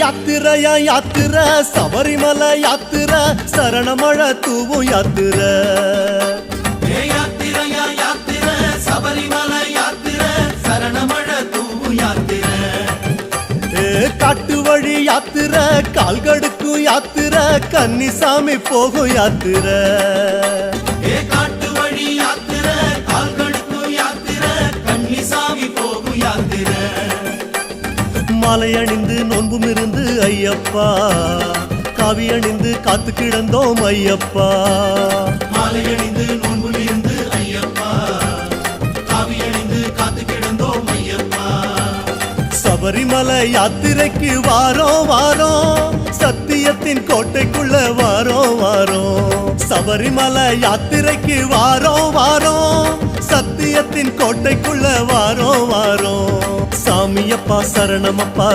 யாத்திரையா யாத்திரை சபரிமலை யாத்திரை சரணமழை தூவும் யாத்திரை யாத்திரையா யாத்திரை சபரிமலை யாத்திரை சரணமழை தூவும் யாத்திரை காட்டு வழி யாத்திரை கால்கடுக்கும் யாத்திரை கன்னிசாமி போகும் யாத்திரை காட்டு வழி யாத்திரை கால்கடுக்கும் யாத்திரை கன்னிசாமி போகும் யாத்திரை மாலை அணிந்து நோன்பும் இருந்து ஐயப்பா காவி அணிந்து காத்து கிடந்தோம் ஐயப்பா மாலை அணிந்து நோன்பும் இருந்து ஐயப்பா காவி அணிந்து காத்து கிடந்தோம் ஐயப்பா சபரிமலை யாத்திரைக்கு வாரோம் வாரோம் சத்தியத்தின் கோட்டைக்குள்ள வாரோம் வாரோம் சபரிமலை யாத்திரைக்கு வாரோம் வாரோம் சத்தியத்தின் கோட்டைக்குள்ள வாரோம் வாரோம் சாமியப்பா சரணமப்பா